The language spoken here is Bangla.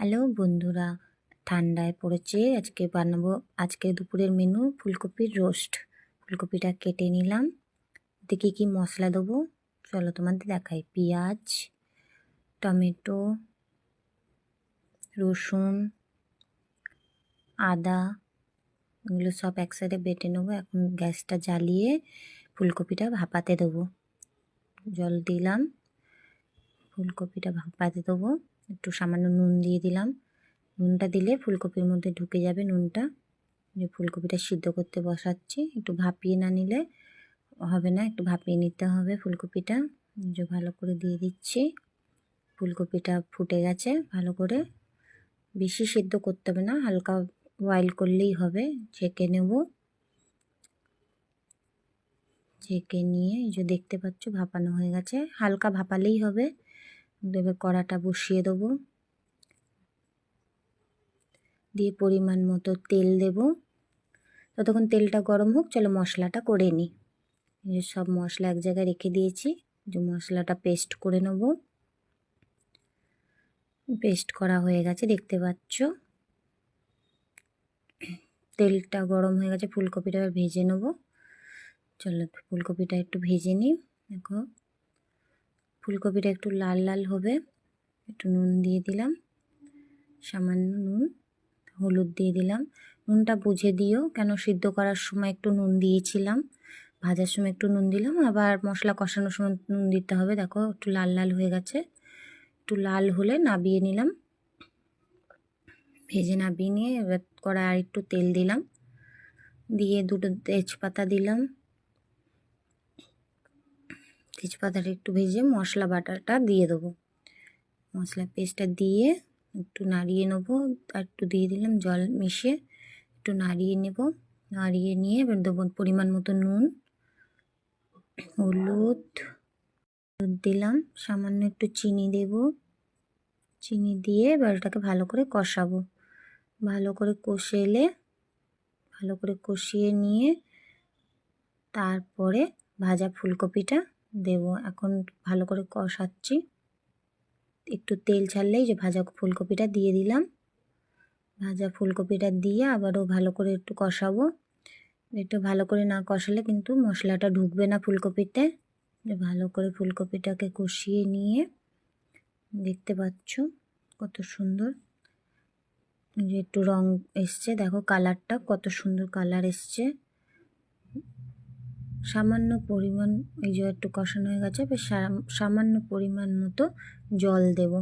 হ্যালো বন্ধুরা, ঠান্ডায় পড়েছে। আজকে বানাবো, আজকে দুপুরের মেনু ফুলকপির রোস্ট। ফুলকপিটা কেটে নিলাম। এতে কী কী মশলা দেবো চলো তোমাদের দেখাই। পেঁয়াজ, টমেটো, রসুন, আদা, এগুলো সব একসাথে বেটে নেবো। এখন গ্যাসটা জ্বালিয়ে ফুলকপিটা ভাপাতে দেবো। জল দিলাম, ফুলকপিটা ভাপাতে দেবো। একটু সামান্য নুন দিয়ে দিলাম। নুনটা দিলে ফুলকপির মধ্যে ঢুকে যাবে নুনটা। যে ফুলকপিটা সিদ্ধ করতে বসাচ্ছি, একটু ভাপিয়ে না নিলে হবে না, একটু ভাপিয়ে নিতে হবে ফুলকপিটা। যে ভালো করে দিয়ে দিচ্ছি। ফুলকপিটা ফুটে গেছে ভালো করে, বেশি সিদ্ধ করতে হবে না, হালকা বয়েল করলেই হবে। ছেঁকে নেব, ছেঁকে নিয়ে এই যে দেখতে পাচ্ছ ভাপানো হয়ে গেছে, হালকা ভাপালেই হবে। এবার কড়াটা বসিয়ে দেবো, দিয়ে পরিমাণ মতো তেল দেব। ততক্ষণ তেলটা গরম হোক, চলো মশলাটা করে নিই। এই সব মশলা এক জায়গায় রেখে দিয়েছি, যে মশলাটা পেস্ট করে নেব। পেস্ট করা হয়ে গেছে দেখতে পাচ্ছ। তেলটা গরম হয়ে গেছে, ফুলকপিটা এবার ভেজে নেব। চলো ফুলকপিটা একটু ভেজে নিই। দেখো ফুলকপিটা একটু লাল লাল হবে। একটু নুন দিয়ে দিলাম, সামান্য নুন, হলুদ দিয়ে দিলাম। নুনটা বুঝে দিও, কেন সিদ্ধ করার সময় একটু নুন দিয়েছিলাম, ভাজার সময় একটু নুন দিলাম, আবার মশলা কষানোর সময় নুন দিতে হবে। দেখো একটু লাল লাল হয়ে গেছে, একটু লাল হলে নাবিয়ে নিলাম। ভেজে নাবিয়ে নিয়ে এবার কড়ায় আর একটু তেল দিলাম, দিয়ে দুটো তেজপাতা দিলাম। তেজপাতাটা একটু ভেজে মশলা বাটাটা দিয়ে দেবো। মশলা পেস্টটা দিয়ে একটু নাড়িয়ে নেবো, আর একটু দিয়ে দিলাম জল মিশিয়ে, একটু নাড়িয়ে নেব। নাড়িয়ে নিয়ে এবার দেবো পরিমাণ মতো নুন, হলুদ দিলাম, সামান্য একটু চিনি দেব। চিনি দিয়ে এবার এটাকে ভালো করে কষাবো। ভালো করে কষেলে, ভালো করে কষিয়ে নিয়ে তারপরে ভাজা ফুলকপিটা দেব। এখন ভালো করে কষাচ্ছি, একটু তেল ছাড়লেই যে ভাজা ফুলকপিটা দিয়ে দিলাম। ভাজা ফুলকপিটা দিয়ে আবারও ভালো করে একটু কষাবো। একটু ভালো করে না কষালে কিন্তু মশলাটা ঢুকবে না ফুলকপিতে। ভালো করে ফুলকপিটাকে কষিয়ে নিয়ে দেখতে পাচ্ছ কত সুন্দর যে একটু রং এসছে, দেখো কালারটা কত সুন্দর কালার এসছে। সামান্য পরিমাণ, এই যে একটু কষানো হয়ে গেছে, বেশ সামান্য পরিমাণ মতো জল দেব।